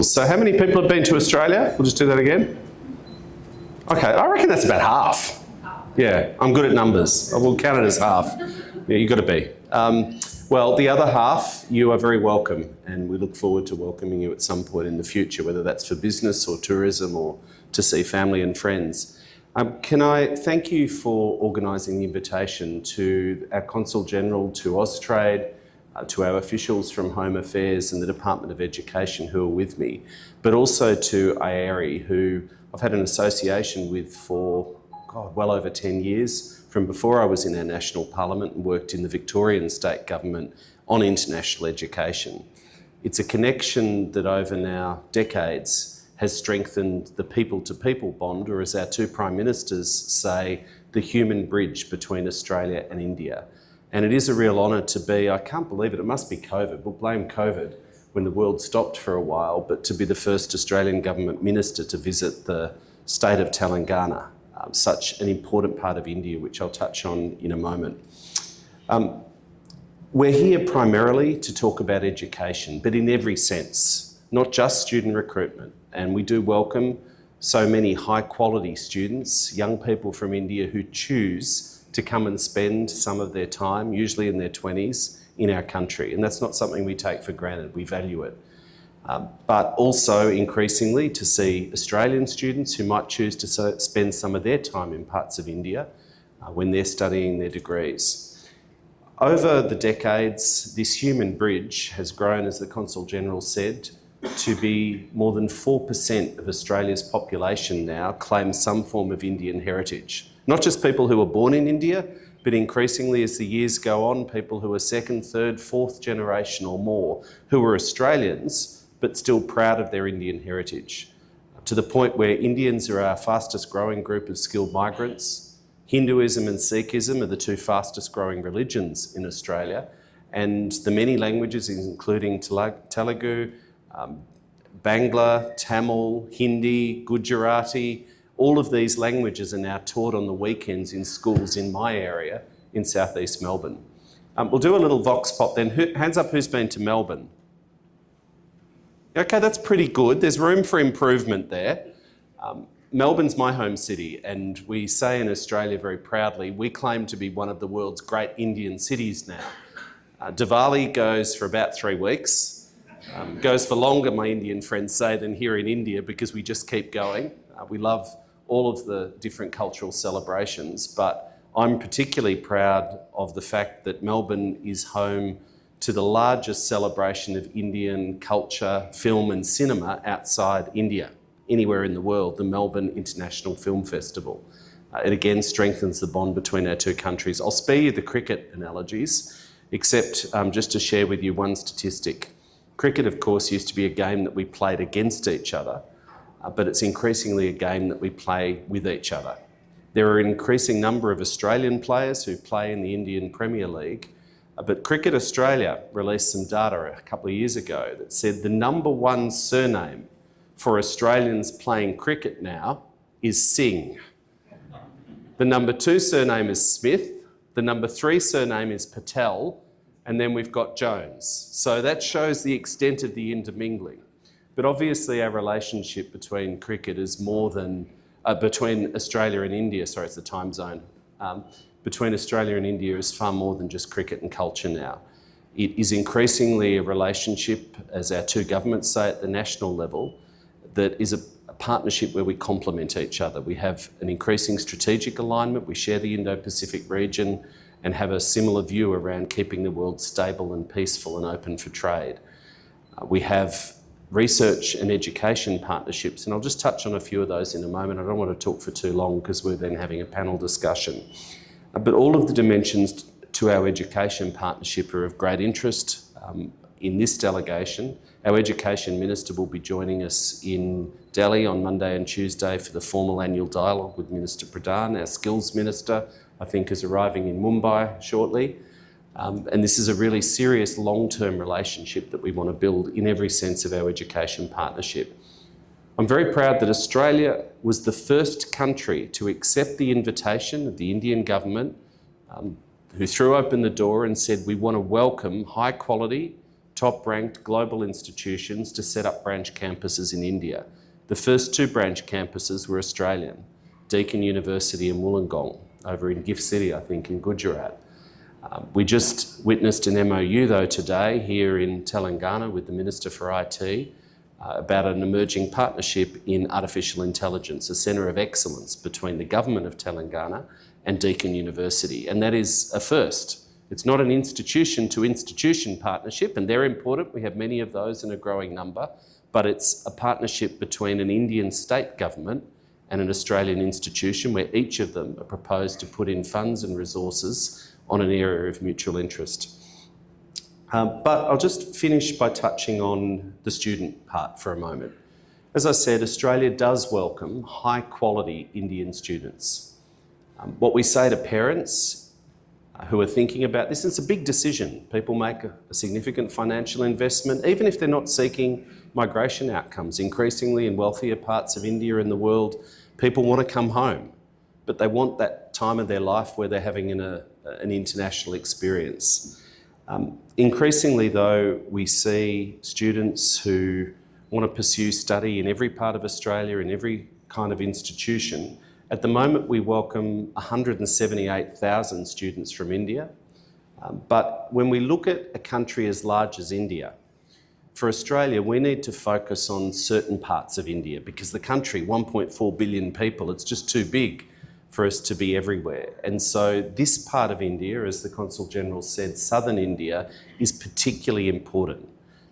So how many people have been to Australia? We'll just do that again. Okay, I reckon that's about half. Yeah, I'm good at numbers. I will count it as half. Yeah, you've got to be. Well, the other half, you are very welcome, and we look forward to welcoming you at some point in the future, whether that's for business or tourism or to see family and friends. Can I thank you for organising the invitation to our Consul General, to Austrade, to our officials from Home Affairs and the Department of Education who are with me, but also to AAERI, who I've had an association with for, well over 10 years, from before I was in our national parliament and worked in the Victorian state government on international education. It's a connection that over now decades has strengthened the people-to-people bond, or as our two Prime Ministers say, the human bridge between Australia and India. And it is a real honour to be, I can't believe it must be COVID, we'll blame COVID when the world stopped for a while, but to be the first Australian government minister to visit the state of Telangana, such an important part of India, which I'll touch on in a moment. We're here primarily to talk about education, but in every sense, not just student recruitment. And we do welcome so many high quality students, young people from India who choose to come and spend some of their time, usually in their 20s, in our country. And that's not something we take for granted, we value it. But also increasingly to see Australian students who might choose to spend some of their time in parts of India when they're studying their degrees. Over the decades, this human bridge has grown, as the Consul General said, to be more than 4% of Australia's population now claim some form of Indian heritage. Not just people who were born in India, but increasingly as the years go on, people who are second, third, fourth generation or more, who are Australians, but still proud of their Indian heritage. To the point where Indians are our fastest growing group of skilled migrants. Hinduism and Sikhism are the two fastest growing religions in Australia, and the many languages, including Telugu, Bangla, Tamil, Hindi, Gujarati, all of these languages are now taught on the weekends in schools in my area in southeast Melbourne. We'll do a little vox pop then. Hands up who's been to Melbourne. Okay, that's pretty good. There's room for improvement there. Melbourne's my home city, and we say in Australia very proudly, we claim to be one of the world's great Indian cities now. Diwali goes for about 3 weeks. Goes for longer, my Indian friends say, than here in India, because we just keep going. We love all of the different cultural celebrations, but I'm particularly proud of the fact that Melbourne is home to the largest celebration of Indian culture, film and cinema outside India, anywhere in the world, the Melbourne International Film Festival. It again strengthens the bond between our two countries. I'll spare you the cricket analogies, except just to share with you one statistic. Cricket, of course, used to be a game that we played against each other, but it's increasingly a game that we play with each other. There are an increasing number of Australian players who play in the Indian Premier League, but Cricket Australia released some data a couple of years ago that said the number one surname for Australians playing cricket now is Singh. The number two surname is Smith, the number three surname is Patel, and then we've got Jones. So that shows the extent of the intermingling. But obviously our relationship between cricket is more than, between Australia and India, sorry, it's the time zone. Between Australia and India is far more than just cricket and culture now. It is increasingly a relationship, as our two governments say at the national level, that is a partnership where we complement each other. We have an increasing strategic alignment, we share the Indo-Pacific region and have a similar view around keeping the world stable and peaceful and open for trade. We have research and education partnerships, and I'll just touch on a few of those in a moment. I don't want to talk for too long because we're then having a panel discussion. But all of the dimensions to our education partnership are of great interest in this delegation. Our Education Minister will be joining us in Delhi on Monday and Tuesday for the formal annual dialogue with Minister Pradhan. Our Skills Minister, I think, is arriving in Mumbai shortly. And this is a really serious long-term relationship that we want to build in every sense of our education partnership. I'm very proud that Australia was the first country to accept the invitation of the Indian government, who threw open the door and said we want to welcome high quality top-ranked global institutions to set up branch campuses in India. The first 2 branch campuses were Australian, Deakin University and Wollongong, over in Gift City, I think, in Gujarat. We just witnessed an MOU, though, today here in Telangana with the Minister for IT about an emerging partnership in artificial intelligence, a centre of excellence between the government of Telangana and Deakin University. And that is a first. It's not an institution-to-institution partnership, and they're important. We have many of those in a growing number, but it's a partnership between an Indian state government and an Australian institution where each of them are proposed to put in funds and resources on an area of mutual interest. But I'll just finish by touching on the student part for a moment. As I said, Australia does welcome high-quality Indian students. What we say to parents who are thinking about this, it's a big decision. People make a significant financial investment, even if they're not seeking migration outcomes. Increasingly in wealthier parts of India and the world, people want to come home, but they want that time of their life where they're having an international experience. Increasingly, though, we see students who want to pursue study in every part of Australia, in every kind of institution. At the moment, we welcome 178,000 students from India. But when we look at a country as large as India, for Australia, we need to focus on certain parts of India because the country, 1.4 billion people, it's just too big for us to be everywhere. And so this part of India, as the Consul General said, southern India, is particularly important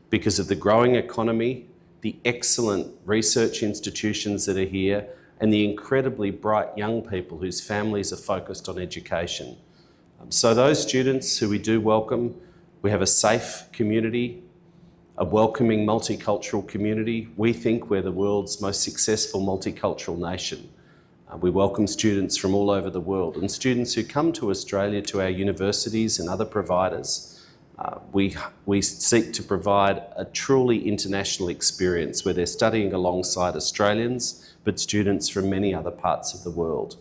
because of the growing economy, the excellent research institutions that are here, and the incredibly bright young people whose families are focused on education. So those students who we do welcome, we have a safe community, a welcoming multicultural community. We think we're the world's most successful multicultural nation. We welcome students from all over the world and students who come to Australia, to our universities and other providers. We seek to provide a truly international experience where they're studying alongside Australians, but students from many other parts of the world.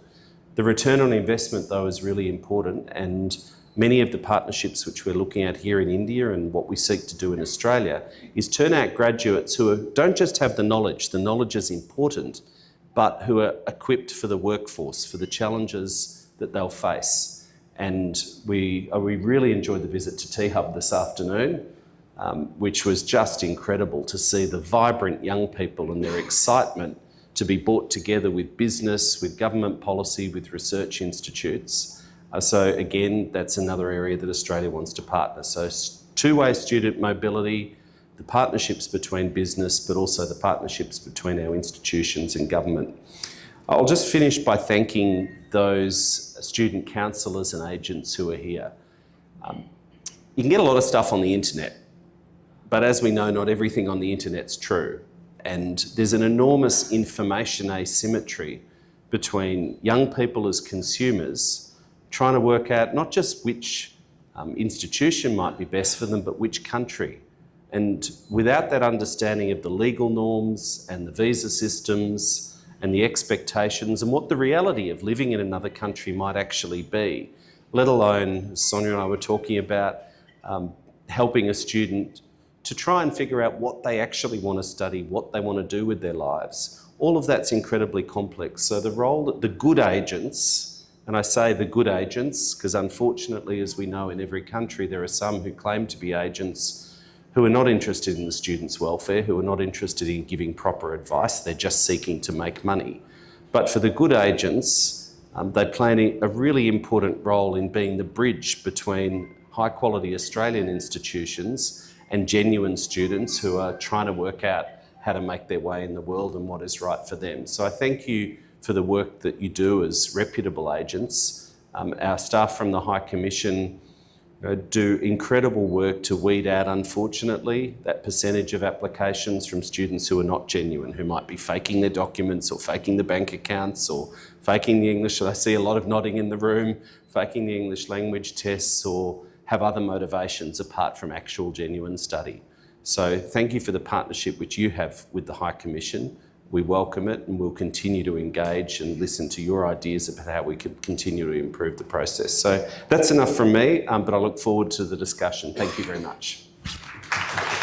The return on investment, though, is really important, and many of the partnerships which we're looking at here in India and what we seek to do in Australia is turn out graduates who don't just have the knowledge is important, but who are equipped for the workforce, for the challenges that they'll face. And we really enjoyed the visit to T-Hub this afternoon, which was just incredible to see the vibrant young people and their excitement to be brought together with business, with government policy, with research institutes. So again, that's another area that Australia wants to partner. So two-way student mobility, the partnerships between business, but also the partnerships between our institutions and government. I'll just finish by thanking those student counsellors and agents who are here. You can get a lot of stuff on the internet, but as we know, not everything on the internet's true. And there's an enormous information asymmetry between young people as consumers trying to work out not just which institution might be best for them, but which country. And without that understanding of the legal norms and the visa systems and the expectations and what the reality of living in another country might actually be, let alone, as Sonia and I were talking about, helping a student to try and figure out what they actually want to study, what they want to do with their lives. All of that's incredibly complex. So the role that the good agents, and I say the good agents because unfortunately, as we know in every country, there are some who claim to be agents who are not interested in the students' welfare, who are not interested in giving proper advice, they're just seeking to make money. But for the good agents, they play a really important role in being the bridge between high-quality Australian institutions and genuine students who are trying to work out how to make their way in the world and what is right for them. So I thank you for the work that you do as reputable agents. Our staff from the High Commission do incredible work to weed out, unfortunately, that percentage of applications from students who are not genuine, who might be faking their documents or faking the bank accounts or faking the English. I see a lot of nodding in the room, faking the English language tests or have other motivations apart from actual genuine study. So thank you for the partnership which you have with the High Commission. We welcome it and we'll continue to engage and listen to your ideas about how we can continue to improve the process. So that's enough from me, but I look forward to the discussion. Thank you very much. you.